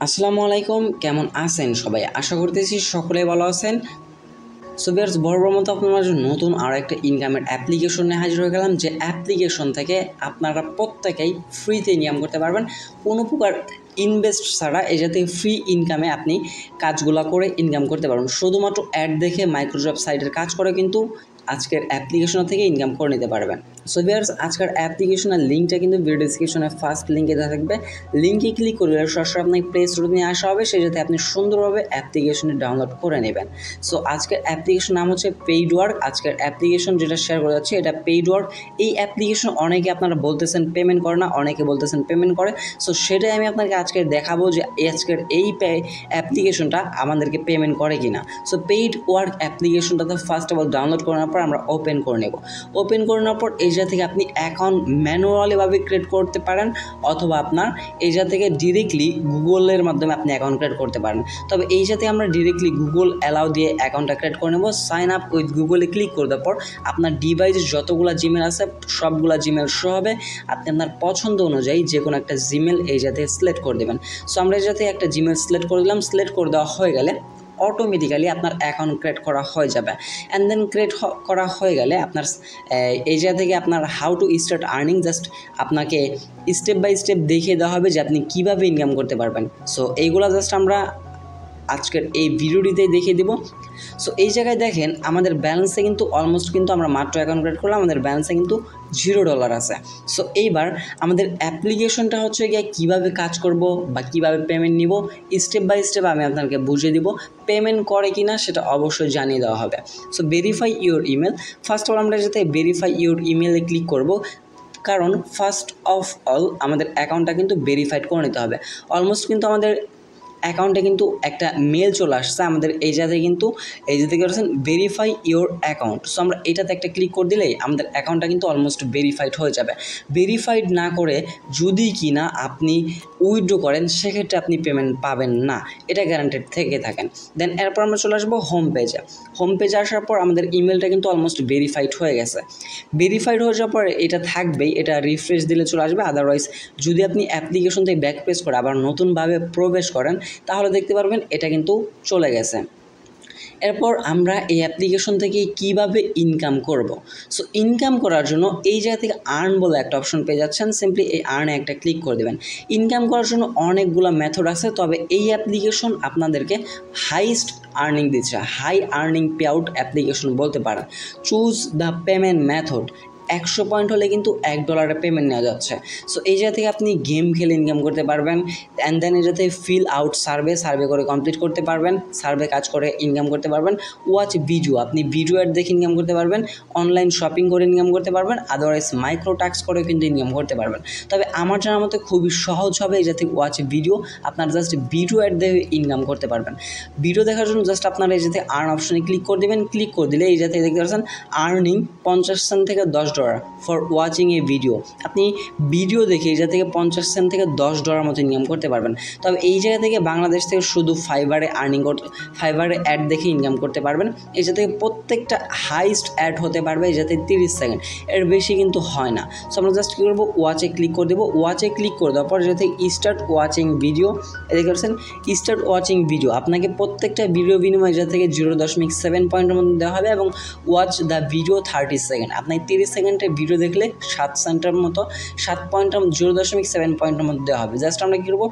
আসসালামু আলাইকুম, কেমন আছেন সবাই? আশা করতেছি সকলেই ভালো আছেন। সো ভিউয়ার্স, বরাবর মতো আপনার মাঝে নতুন আর একটা ইনকামের অ্যাপ্লিকেশন নিয়ে হাজির হয়ে গেলাম, যে অ্যাপ্লিকেশন থেকে আপনারা প্রত্যেকেই ফ্রিতে ইনকাম করতে পারবেন, কোনো প্রকার ইনভেস্ট ছাড়া। এই যাতে ফ্রি ইনকামে আপনি কাজগুলো করে ইনকাম করতে পারবেন, শুধুমাত্র অ্যাড দেখে মাইক্রোসফট সাইটের কাজ করে কিন্তু আজকের অ্যাপ্লিকেশন থেকে ইনকাম করে নিতে পারবেন। সো ভিউয়ার্স, আজকের অ্যাপ্লিকেশনের লিঙ্কটা কিন্তু ভিডিও ডেসক্রিপশনে ফার্স্ট লিঙ্কে দেওয়া থাকবে। লিঙ্কে ক্লিক করলে সরাসরি আপনাকে প্লে স্টোরে নিয়ে আসা হবে, সেই যাতে আপনি সুন্দরভাবে অ্যাপ্লিকেশনটি ডাউনলোড করে নেবেন। সো আজকের অ্যাপ্লিকেশন নাম হচ্ছে পেইড ওয়ার্ক। আজকের অ্যাপ্লিকেশন যেটা শেয়ার করে যাচ্ছে এটা পেইড ওয়ার্ক। এই অ্যাপ্লিকেশন অনেকে আপনারা বলতেছেন পেমেন্ট করে না, অনেকে বলতেছেন পেমেন্ট করে। সো সেটাই আমি আপনাকে আজকে দেখাবো যে আজকের এই অ্যাপ্লিকেশনটা আমাদেরকে পেমেন্ট করে কিনা। সো পেইড ওয়ার্ক অ্যাপ্লিকেশনটাতে ফার্স্ট অফ অল ডাউনলোড করার পর আমরা ওপেন করে নেব। ওপেন করে নেওয়ার পর এই জায়গা থেকে আপনি অ্যাকাউন্ট ম্যানুয়ালিভাবে ক্রিয়েট করতে পারেন, অথবা আপনার এই জায়গা থেকে ডিরেক্টলি গুগলের মাধ্যমে আপনি অ্যাকাউন্ট ক্রিয়েট করতে পারেন। তবে এই জায়গা থেকে আমরা ডিরেক্টলি গুগল অ্যালাউ দিয়ে অ্যাকাউন্টটা ক্রিয়েট করে নেব। সাইন আপ উইথ গুগলে ক্লিক করে দেওয়ার পর আপনার ডিভাইসে যতগুলো জিমেল আছে সবগুলো জিমেল শো হবে। আপনি আপনার পছন্দ অনুযায়ী যে কোনো একটা জিমেল এই জায়গা থেকে সিলেক্ট করে দেবেন। সো আমরা এই জায়গা থেকে একটা জিমেল সিলেক্ট করে দিলাম। সিলেক্ট করে দেওয়া হয়ে গেলে অটোমেটিক্যালি আপনার অ্যাকাউন্ট ক্রিয়েট করা হয়ে যাবে। অ্যান্ড দেন ক্রিয়েট করা হয়ে গেলে আপনার এই জায়গা থেকে আপনার how to start earning just আপনাকে স্টেপ বাই স্টেপ দেখিয়ে দেওয়া হবে যে আপনি কীভাবে ইনকাম করতে পারবেন। সো এইগুলো জাস্ট আমরা আজকের এই ভিডিওটিতেই দেখিয়ে দিব। সো এই জায়গায় দেখেন আমাদের ব্যালেন্সে কিন্তু অলমোস্ট কিন্তু আমরা মাত্র অ্যাকাউন্ট ক্রিয়েট করলাম, আমাদের ব্যালেন্সে কিন্তু $0 আছে। সো এইবার আমাদের অ্যাপ্লিকেশনটা হচ্ছে গিয়ে কীভাবে কাজ করব বা কীভাবে পেমেন্ট নিব স্টেপ বাই স্টেপ আমি আপনাকে বুঝিয়ে দিব। পেমেন্ট করে কিনা সেটা অবশ্যই জানিয়ে দেওয়া হবে। So verify your email, first of all আমরা যাতে ভেরিফাই ইউর ইমেলে ক্লিক করব, কারণ ফার্স্ট অফ অল আমাদের অ্যাকাউন্টটা কিন্তু ভেরিফাইড করে নিতে হবে। অলমোস্ট কিন্তু আমাদের অ্যাকাউন্টে কিন্তু একটা মেল চলে আসছে আমাদের এই জায়গায়, কিন্তু এই যে দেখতে পাচ্ছেন ভেরিফাই ইওর অ্যাকাউন্ট। সো আমরা এটাতে একটা ক্লিক করে দিলেই আমাদের অ্যাকাউন্টটা কিন্তু অলমোস্ট ভেরিফাইড হয়ে যাবে। ভেরিফাইড না করে যদি কিনা আপনি উইথড্র করেন সেক্ষেত্রে আপনি পেমেন্ট পাবেন না, এটা গ্যারান্টেড থেকে থাকেন। দেন এরপর আমরা চলে আসবো হোম পেজে। হোম পেজে আসার পর আমাদের ইমেলটা কিন্তু অলমোস্ট ভেরিফাইড হয়ে গেছে। ভেরিফাইড হয়ে যাওয়ার পর এটা থাকবেই, এটা রিফ্রেশ দিলে চলে আসবে। আদারওয়াইজ যদি আপনি অ্যাপ্লিকেশন থেকে ব্যাক পেজ করে আবার নতুনভাবে প্রবেশ করেন তাহলে দেখতে পারবেন এটা কিন্তু চলে গেছে। এরপর আমরা এই অ্যাপ্লিকেশন থেকে কিভাবে ইনকাম করব। সো ইনকাম করার জন্য এই জায়গা থেকে আর্ন বলে একটা অপশন পেয়ে যাচ্ছেন, সিম্পলি এই আর্নে একটা ক্লিক করে দেবেন। ইনকাম করার জন্য অনেকগুলো মেথড আছে, তবে এই অ্যাপ্লিকেশন আপনাদেরকে হাইস্ট আর্নিং দিচ্ছে, high earning pay out application বলতে পারেন। Choose the payment method, 100 point হলে কিন্তু $1 পেমেন্ট নেওয়া যাচ্ছে। সো এই জায়গা থেকে আপনি গেম খেলে ইনকাম করতে পারবেন। অ্যান্ড দেন এই জায়গাতে ফিল আউট সার্ভে করে কমপ্লিট করতে পারবেন, সার্ভে কাজ করে ইনকাম করতে পারবেন। ওয়াচ ভিডিও, আপনি ভিডিও অ্যাড দেখে ইনকাম করতে পারবেন। অনলাইন শপিং করে ইনকাম করতে পারবেন। আদারওয়াইজ মাইক্রো টাস্ক করেও কিন্তু ইনকাম করতে পারবেন। তবে আমার জানার মতে খুবই সহজ হবে এই জায়গা থেকে ওয়াচ ভিডিও, আপনার জাস্ট ভিডিও অ্যাড দেখে ইনকাম করতে পারবেন। ভিডিও দেখার জন্য জাস্ট আপনারা এই জায়গা থেকে আর্ন অপশনে ক্লিক করে দেবেন। ক্লিক করে দিলে এই জায়গা থেকে দেখতে পাচ্ছেন আর্নিং 50 সেন্ট থেকে $10 ফর ওয়াচিং এ ভিডিও। আপনি ভিডিও দেখে এই জায়গা থেকে 50 সেন্ট থেকে $10 মতো ইনকাম করতে পারবেন। তবে এই জায়গা থেকে বাংলাদেশ থেকে শুধু ফাইবারে ফাইবারে অ্যাড দেখে ইনকাম করতে পারবেন। এই জায়গা থেকে প্রত্যেকটা হাইস্ট অ্যাড হতে পারবে এই জায়গা থেকে 30 সেকেন্ড, এর বেশি কিন্তু হয় না। সো আমরা জাস্ট কী করবো, ওয়াচে ক্লিক করে দেবো। ওয়াচে ক্লিক করে দেওয়ার পর এই জায়গা থেকে স্টার্ট ওয়াচিং ভিডিও, দেখতে পাচ্ছেন স্টার্ট ওয়াচিং ভিডিও। আপনাকে প্রত্যেকটা ভিডিও বিনিময়ে জায়গা থেকে 0.7 পয়েন্টের মধ্যে দেওয়া হবে এবং ওয়াচ দ্য ভিডিও 30 সেকেন্ড। আপনি 30 সেকেন্ডের ভিডিও দেখলে 7 সেন্টের মতো 7 পয়েন্টের 0.7 পয়েন্টের মধ্যে দেওয়া হবে। জাস্ট আমরা কী করবো,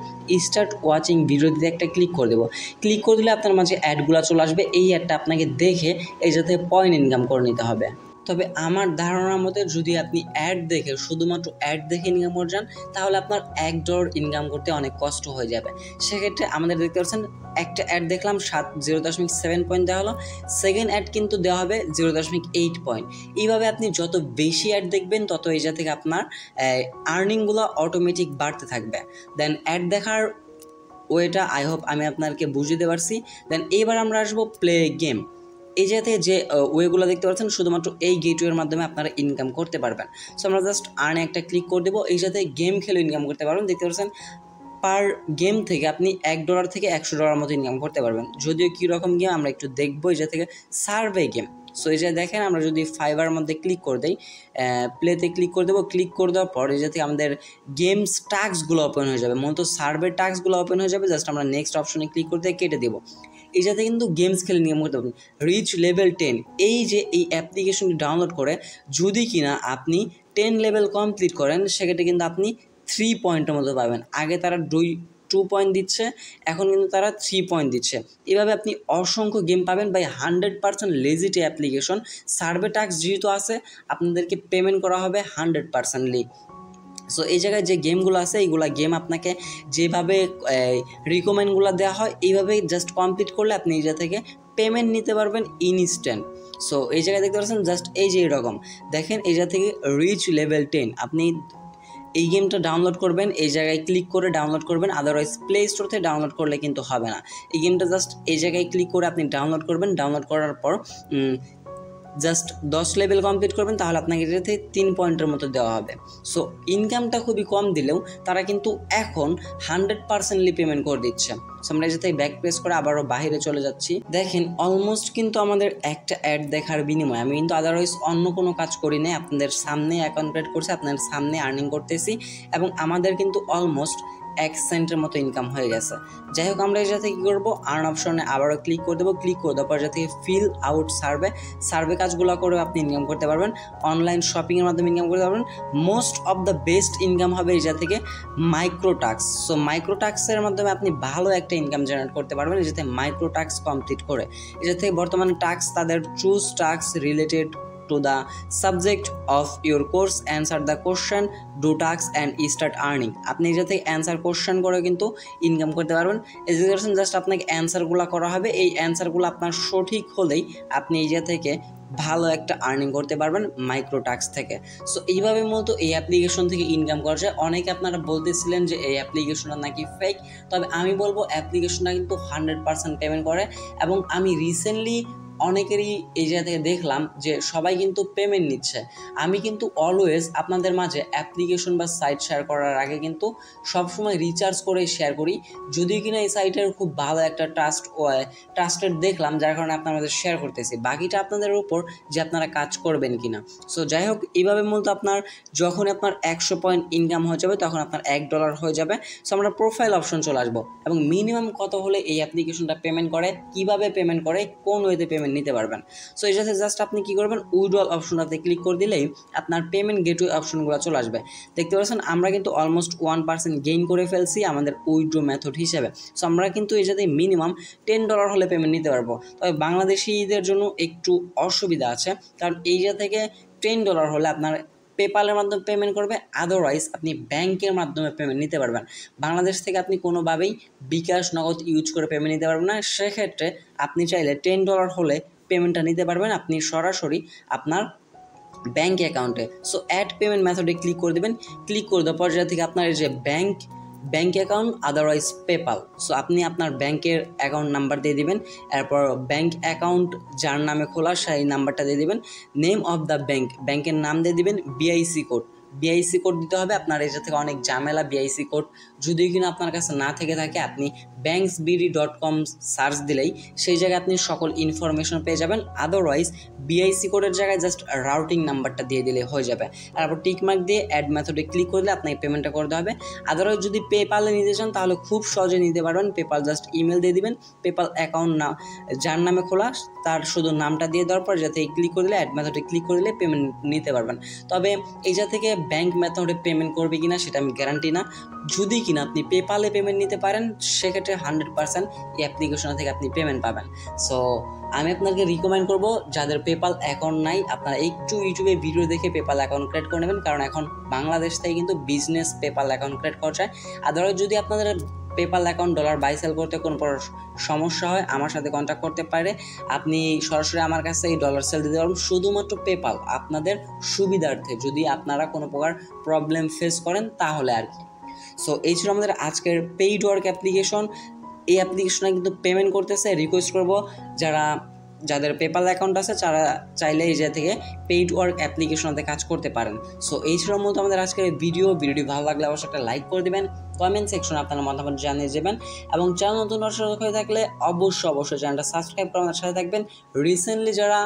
স্টার্ট ওয়াচিং ভিডিও দিয়ে একটা ক্লিক করে দেবো। ক্লিক করে দিলে আপনার মাঝে অ্যাডগুলো চলে আসবে। এই অ্যাডটা আপনাকে দেখে এই যাতে পয়েন্ট ইনকাম করে নিতে হবে। তবে আমার ধারণার মতে যদি আপনি অ্যাড দেখে শুধুমাত্র অ্যাড দেখে ইনকাম করে যান তাহলে আপনার $1 ইনকাম করতে অনেক কষ্ট হয়ে যাবে। সেক্ষেত্রে আমাদের দেখতে পাচ্ছেন একটা অ্যাড দেখলাম 0.7 পয়েন্ট দেওয়া হলো, সেকেন্ড অ্যাড কিন্তু দেওয়া হবে 0.8 পয়েন্ট। এইভাবে আপনি যত বেশি অ্যাড দেখবেন তত এই জায়গা থেকে আপনার আর্নিংগুলো অটোমেটিক বাড়তে থাকবে। দেন অ্যাড দেখার ওয়েটা আই হোপ আমি আপনাকে বুঝিয়ে দিতে পারছি। দেন এবার আমরা আসবো প্লে গেম। এই জায়গাতে যে ওয়েগুলো দেখতে পাচ্ছেন শুধুমাত্র এই গেটওয়ের মাধ্যমে আপনারা ইনকাম করতে পারবেন। সো আমরা জাস্ট আর্নে একটা ক্লিক করে দেবো। এই জায়গাতে গেম খেলে ইনকাম করতে পারবেন। দেখতে পাচ্ছেন পার গেম থেকে আপনি $1 থেকে $100 মতো ইনকাম করতে পারবেন। যদিও কীরকম গেম আমরা একটু দেখবো। এই জায়গা থেকে সার্ভে গেম, সো এই যে দেখেন আমরা যদি ফাইবার মধ্যে ক্লিক করে দিই, প্লেতে ক্লিক করে দেবো, ক্লিক করে দেওয়ার পর এই যে থেকে আমাদের গেমস টাস্কগুলো ওপেন হয়ে যাবে, মূলত সার্ভে টাস্কগুলো ওপেন হয়ে যাবে। জাস্ট আমরা নেক্সট অপশনে ক্লিক করে দিয়ে কেটে দেবো। এই যাতে কিন্তু গেমস খেলে নিয়ম করতে পারবেন। রিচ লেভেল 10, এই যে এই অ্যাপ্লিকেশনটি ডাউনলোড করে যদি কিনা আপনি 10 লেভেল কমপ্লিট করেন, সেক্ষেত্রে কিন্তু আপনি 3 পয়েন্টের মতো পাবেন। আগে তারা 2 পয়েন্ট দিচ্ছে, এখন কিন্তু তারা 3 পয়েন্ট দিচ্ছে। এভাবে আপনি অসংখ্য গেম পাবেন by 100% legit application. Survey task যেহেতু আছে, আপনাদেরকে পেমেন্ট করা হবে 100%লি। সো এই জায়গায় যে গেমগুলো আছে, এইগুলা গেম আপনাকে যেভাবে রিকমেন্ডগুলো দেওয়া হয় এইভাবেই জাস্ট কমপ্লিট করলে আপনি এই জায়গা থেকে পেমেন্ট নিতে পারবেন ইনস্ট্যান্ট। সো এই জায়গায় দেখতে পাচ্ছেন জাস্ট এই যে এরকম দেখেন, এই জায়গা থেকে রিচ লেভেল 10 আপনি এই গেমটা ডাউনলোড করবেন, এই জায়গায় ক্লিক করে ডাউনলোড করবেন। আদারওয়াইজ প্লে স্টোর থেকে ডাউনলোড করলে কিন্তু হবে না। এই গেমটা জাস্ট এই জায়গায় ক্লিক করে আপনি ডাউনলোড করবেন। ডাউনলোড করার পর জাস্ট 10 লেভেল কমপ্লিট করবেন, তাহলে আপনাকে এটাতে 3 পয়েন্টের মতো দেওয়া হবে। সো ইনকামটা খুবই কম দিলেও তারা কিন্তু এখন 100%লি পেমেন্ট করে দিচ্ছে। সো আমরা এটাতে ব্যাক প্রেস করে আবারও বাইরে চলে যাচ্ছি। দেখেন অলমোস্ট কিন্তু আমাদের একটা অ্যাড দেখার বিনিময়ে আমি কিন্তু আদারওয়াইজ অন্য কোনো কাজ করি নাই, আপনাদের সামনে অ্যাকাউন্ট ক্রিয়েট করছি, আপনাদের সামনে আর্নিং করতেছি এবং আমাদের কিন্তু অলমোস্ট 1 সেন্টের মতো ইনকাম হয়ে গেছে। যাই হোক, আমরা এটাতে কী করবো, আর্ন অপশনে আবারও ক্লিক করে দেবো। ক্লিক করে দেওয়ার পর যাতে ফিল আউট সার্ভে কাজগুলো করে আপনি ইনকাম করতে পারবেন, অনলাইন শপিংয়ের মাধ্যমে ইনকাম করতে পারবেন। Most of the best income হবে এটা থেকে মাইক্রো টাস্ক। সো মাইক্রো টাস্কের মাধ্যমে আপনি ভালো একটা ইনকাম জেনারেট করতে পারবেন যাতে মাইক্রো টাস্ক কমপ্লিট করে। এটা থেকে বর্তমানে টাস্ক তাদের choose task related to the subject of your course, answer the question, do tasks and start earning। আপনি এটা থেকে অ্যান্সার কোশ্চেন করে কিন্তু ইনকাম করতে পারবেন। এডুকেশন জাস্ট আপনাকে অ্যান্সারগুলো করা হবে, এই অ্যান্সারগুলো আপনার সঠিক হলেই আপনি এটা থেকে ভালো একটা আর্নিং করতে পারবেন মাইক্রো টাস্ক থেকে। সো এইভাবে মূলত এই অ্যাপ্লিকেশন থেকে ইনকাম করা যায়। অনেকে আপনারা বলতেছিলেন যে এই অ্যাপ্লিকেশনটা নাকি ফেক, তবে আমি বলবো অ্যাপ্লিকেশনটা কিন্তু 100% পেমেন্ট করে এবং আমি রিসেন্টলি অনেকেরই এই জায়গা থেকে দেখলাম যে সবাই কিন্তু পেমেন্ট নিচ্ছে। আমি কিন্তু অলওয়েজ আপনাদের মাঝে অ্যাপ্লিকেশন বা সাইট শেয়ার করার আগে কিন্তু সবসময় রিচার্জ করে শেয়ার করি, যদি কিনা এই সাইটের খুব ভালো একটা ট্রাস্টেড দেখলাম, যার কারণে আপনার মাঝে শেয়ার করতেছি। বাকিটা আপনাদের উপর যে আপনারা কাজ করবেন কিনা। সো যাই হোক, এইভাবে মূলত আপনার যখন আপনার 100 পয়েন্ট ইনকাম হয়ে যাবে তখন আপনার $1 হয়ে যাবে। সো আমরা প্রোফাইল অপশন চলে আসবো এবং মিনিমাম কত হলে এই অ্যাপ্লিকেশনটা পেমেন্ট করে, কিভাবে পেমেন্ট করে, কোন ওয়েতে পেমেন্ট নিতে পারবেন। সো এই সাথে জাস্ট আপনি কি করবেন, উইথড্রল অপশনটাতে ক্লিক করে দিলেই আপনার পেমেন্ট গেটওয়ে অপশনগুলো চলে আসবে। দেখতে পাচ্ছেন আমরা কিন্তু অলমোস্ট 1% গেইন করে ফেলছি আমাদের উইথড্র মেথড হিসেবে। সো আমরা কিন্তু এই সাথে মিনিমাম $10 হলে পেমেন্ট নিতে পারবো। তবে বাংলাদেশিদের জন্য একটু অসুবিধা আছে, কারণ এই জায়গা থেকে $10 হলে আপনার পেপালের মাধ্যমে পেমেন্ট করবে, আদারওয়াইজ আপনি ব্যাংকের মাধ্যমে পেমেন্ট নিতে পারবেন। বাংলাদেশ থেকে আপনি কোনোভাবেই বিকাশ নগদ ইউজ করে পেমেন্ট নিতে পারবেন না। সেক্ষেত্রে আপনি চাইলে $10 হলে পেমেন্টটা নিতে পারবেন আপনি সরাসরি আপনার ব্যাংক অ্যাকাউন্টে। সো অ্যাড পেমেন্ট মেথডে ক্লিক করে দেবেন। ক্লিক করে দেওয়ার পর থেকে আপনার এই যে bank account otherwise PayPal, so আপনি আপনার ব্যাংকের অ্যাকাউন্ট নাম্বার দিয়ে দিবেন। এরপর ব্যাংক অ্যাকাউন্ট যার নামে খোলা সেই নাম্বারটা দিয়ে দিবেন। নেম অফ দ্য ব্যাংকের নাম দিয়ে দিবেন। বিআইসি কোড দিতে হবে। আপনার এটা থেকে অনেক ঝামেলা বিআইসি কোড, যদি কিনা আপনার কাছে না থেকে থাকে আপনি banksbd.com সার্চ দিলেই সেই জায়গায় আপনি সকল ইনফরমেশন পেয়ে যাবেন। আদারওয়াইজ বিআইসি কোডের জায়গায় জাস্ট রাউটিং নাম্বারটা দিয়ে দিলে হয়ে যাবে। তারপর টিকমার্ক দিয়ে অ্যাড মেথডে ক্লিক করলে আপনাকে পেমেন্টটা করতে হবে। আদারওয়াইজ যদি পেপালে নিতে চান তাহলে খুব সহজে নিতে পারবেন। পেপাল জাস্ট ইমেল দিয়ে দিবেন, পেপাল অ্যাকাউন্ট না যার নামে খোলা তার শুধু নামটা দিয়ে দেওয়ার পর যাতে ক্লিক করে দিলে অ্যাড মেথডে ক্লিক করে দিলে পেমেন্ট নিতে পারবেন। তবে এই জায়গা থেকে ব্যাংক মেথডে পেমেন্ট করবে কিনা সেটা আমি গ্যারান্টি না। যদি কিনা আপনি পেপালে পেমেন্ট নিতে পারেন সেক্ষেত্রে 100% এই অ্যাপ্লিকেশন থেকে আপনি পেমেন্ট পাবেন। সো আমি আপনাকে রিকমেন্ড করব যাদের পেপাল অ্যাকাউন্ট নাই আপনারা একটু ইউটিউবে ভিডিও দেখে পেপাল অ্যাকাউন্ট ক্রিয়েট করে নেবেন, কারণ এখন বাংলাদেশ থেকে কিন্তু বিজনেস পেপাল অ্যাকাউন্ট ক্রিয়েট করা যায়। আদারওয়াইজ যদি আপনাদের PayPal account dollar buy sell করতে কোনো সমস্যা হয় আমার সাথে কন্ট্যাক্ট করতে পারে। আপনি সরাসরি আমার কাছে এই ডলার সেল দিতে পারবেন শুধুমাত্র পেপাল আপনাদের সুবিধার্থে, যদি আপনারা কোনো প্রকার প্রবলেম ফেস করেন তাহলে আর কি। সো এই ছিল আমাদের আজকের পেইড ওয়ার্ক অ্যাপ্লিকেশন। এই অ্যাপ্লিকেশনে কিন্তু পেমেন্ট করতেছে। রিকোয়েস্ট করব যারা যাদের পেপাল অ্যাকাউন্ট আছে তারা চাইলে এই জায়গা থেকে পেইড ওয়ার্ক অ্যাপ্লিকেশনতে কাজ করতে পারেন। সো এই ছিল মূলত আমাদের আজকের ভিডিওটি ভালো লাগলে অবশ্যই একটা লাইক করে দেবেন, কমেন্ট সেকশনে আপনার মতামত জানিয়ে দেবেন, এবং চ্যানেল নতুন দর্শক হয়ে থাকলে অবশ্যই চ্যানেলটা সাবস্ক্রাইব করে আমাদের সাথে থাকবেন। রিসেন্টলি যারা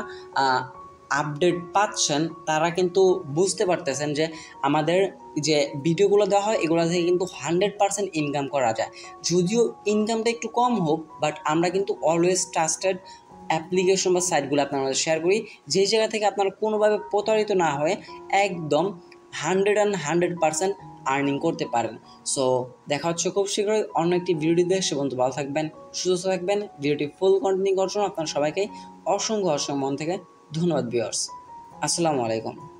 আপডেট পাচ্ছেন তারা কিন্তু বুঝতে পারতেছেন যে আমাদের যে ভিডিওগুলো দেওয়া হয় এগুলো থেকে কিন্তু 100% ইনকাম করা যায়। যদিও ইনকামটা একটু কম হোক, বাট আমরা কিন্তু অলওয়েজ ট্রাস্টেড অ্যাপ্লিকেশন বা সাইটগুলো আপনার মধ্যে শেয়ার করি, যেই জায়গা থেকে আপনারা কোনোভাবে প্রতারিত না হয়ে একদম 100% আর্নিং করতে পারেন। সো দেখা হচ্ছে খুব শীঘ্রই অন্য একটি ভিডিওতে। সে পর্যন্ত ভালো থাকবেন, সুস্থ থাকবেন। ভিডিওটি ফুল কন্টিনিউ করার জন্য আপনার সবাইকে অসংখ্য মন থেকে ধন্যবাদ ভিউয়ার্স। আসসালামু আলাইকুম।